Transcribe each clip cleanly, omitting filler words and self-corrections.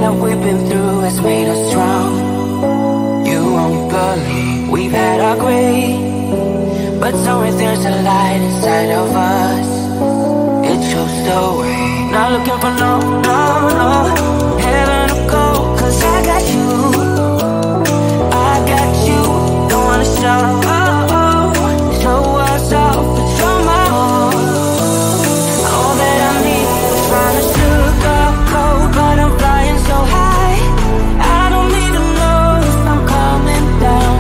that we've been through has made us strong. You won't believe we've had our grey, but somewhere there's a light inside of us. It shows the way. Not looking for no heaven to go, 'cause I got you. I got you. Don't wanna show us off, but you're my all. All that I need is trying to sugarcoat, but I'm flying so high. I don't even know if I'm coming down.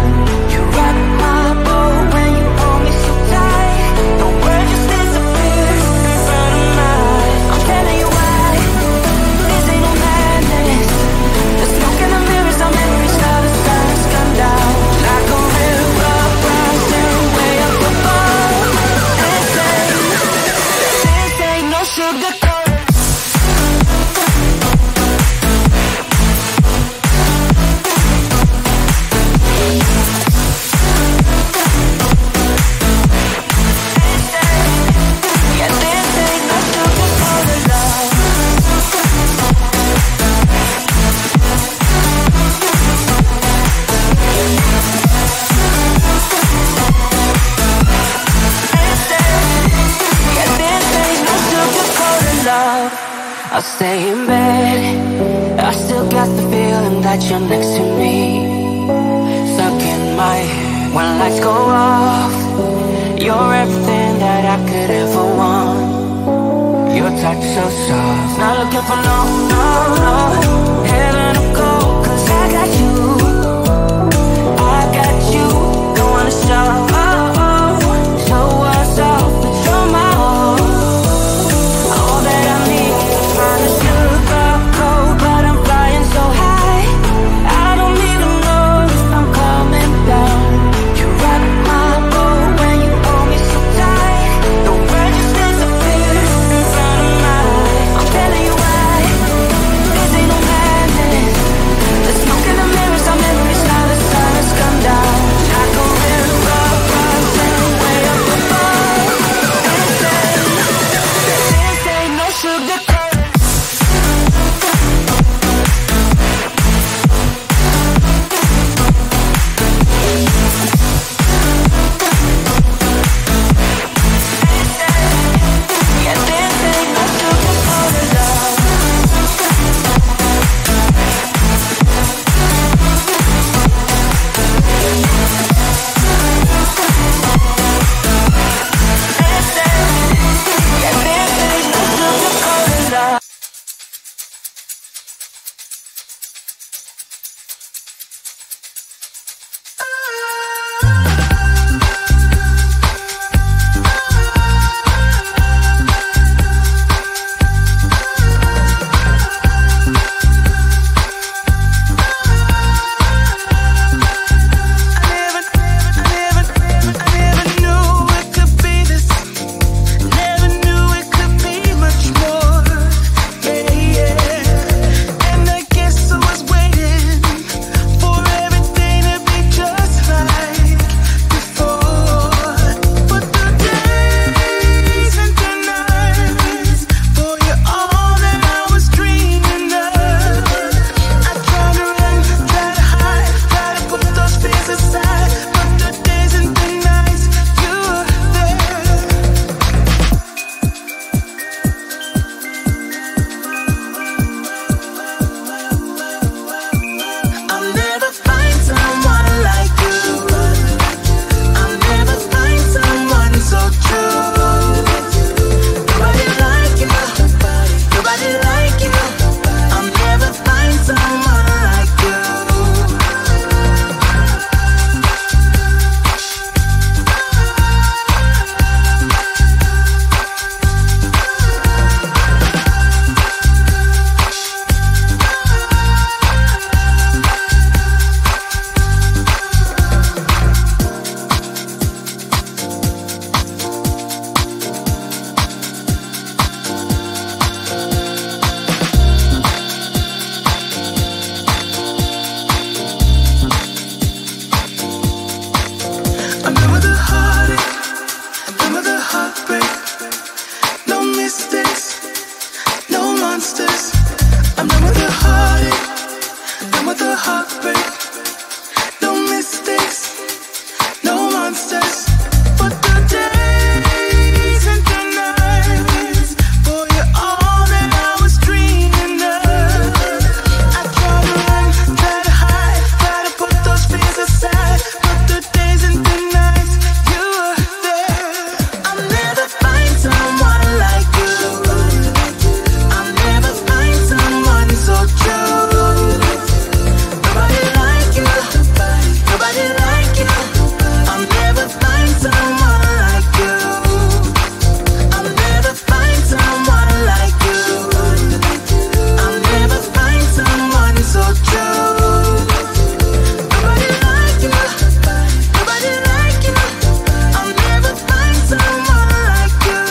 You rock my boat when you hold me so tight. The world just disappears in front of my eyes. I'm telling you why. This ain't no madness. The smoke in the mirrors, our memories now the sun's come down. Like a river rising way up above. This ain't no sugar coat. Yeah, this ain't no sugar coated love. Yeah, this ain't no sugar coated love. I'll stay in bed. I still got the feeling that you're next to me, stuck in my head. When lights go off, you're everything that I could ever want. Your touch so soft. Not looking for no heaven to go, 'cause I got you. I got you. Don't wanna show us off, but you're my all. All that I need is trying to sugarcoat, but I'm flying so high. I don't even know if I'm coming down. You rock my boat when you hold me so tight. The world just disappears in front of my eyes. I'm telling you why. This ain't no madness. The smoke in the mirrors, our memories now the sun has come down. Like a river rising way up above. This ain't no sugar coat. Yeah, this ain't no sugar coated love. Yeah, this ain't no sugar coated love. mistakes, no monsters. I'm done with the heartache. monsters, but the days and the nights, for you're all that I was dreaming of. I try to run, try to hide, try to put those fears aside, but the days and the nights, you were there. I'll never find someone like you. I'll never find someone so true. Nobody like you, nobody like you. I'll never find someone like you. I'll never find someone like you. I'll never find someone so true. Nobody like you, nobody like you. I'll never find someone like you.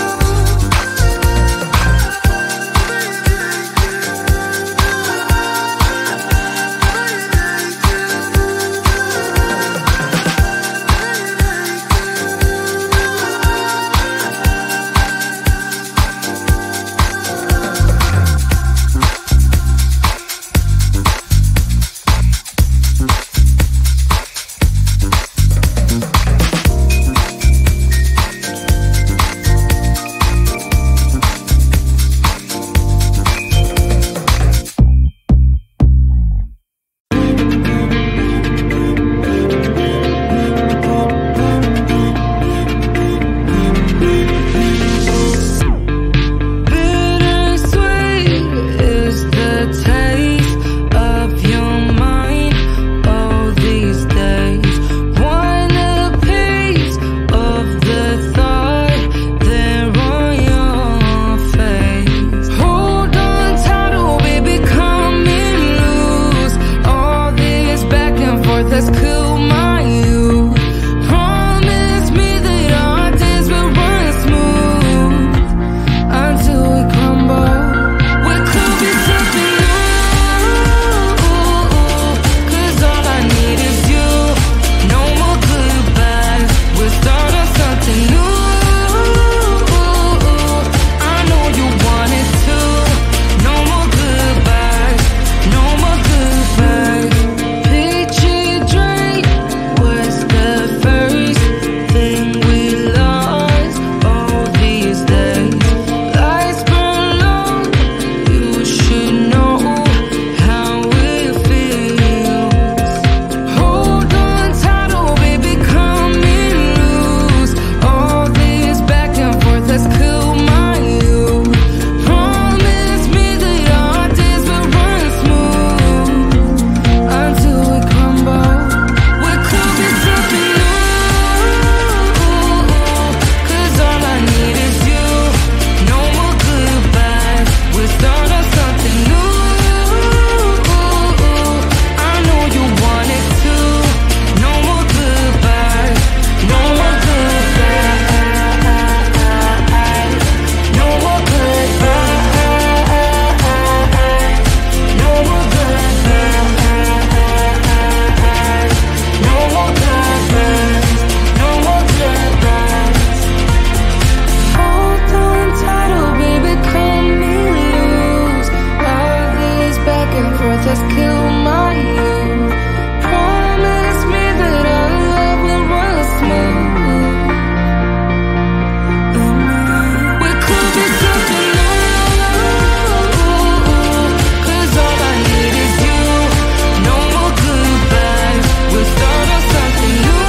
Bittersweet is the taste of your mind all these days. Want a piece of the thought there on your face. Hold on tight, oh baby, coming loose. All this back and forth has killed my youth. Promise me that our days will run smooth until we crumble. We could be something new, 'cause all I need is you. No more goodbyes, we'll start on something new. I know you want it too. No more goodbyes, no more goodbyes. Peachy drink was the first thing we lost all these days. Lights burn low, you should know how it feels. Hold on tight, oh baby, coming loose. All this back and forth has killed my youth. Promise me that our days will run smooth until we crumble. We could be something new, 'cause all I need is you. No more goodbyes, we'll start on something new. I know you want it too. No more goodbyes, no more goodbyes, no more goodbyes, no more goodbyes, no more goodbyes, no more goodbyes. Hold on tight, oh baby, come me loose. All this back and forth has killed my youth. Promise me that our love will run smooth. We could be something new, 'cause all I need is you. No more goodbyes, we'll start on something new.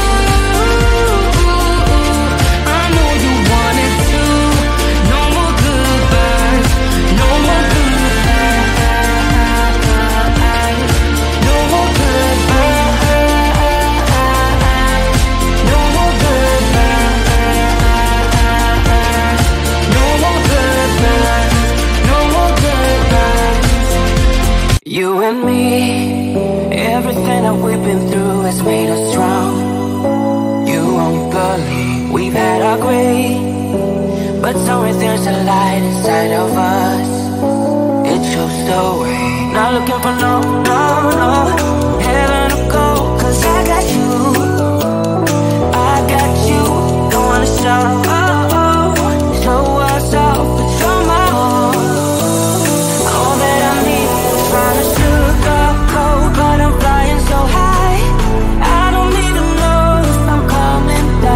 I know you want it too. No more goodbyes, no more goodbyes, no more goodbyes, no more goodbyes, no more goodbyes, no more goodbyes. You and me, everything that we've been through has made us strong. You won't believe we've had our gray, but somewhere there's a light inside of us. It shows the way. Not looking for no heaven to go, 'cause I got you. I got you. Don't wanna show us off, but you're my all. All that I need is trying to sugarcoat, but I'm flying so high. I don't even know if I'm coming down.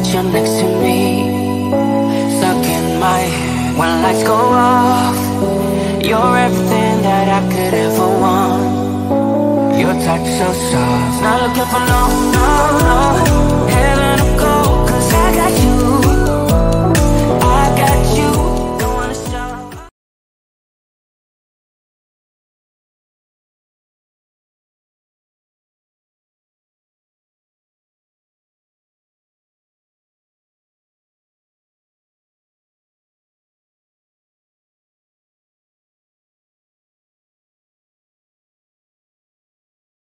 that you're next to me, stuck in my head. When lights go off, you're everything that I could ever want. Your touch so soft, not looking for no, no, no.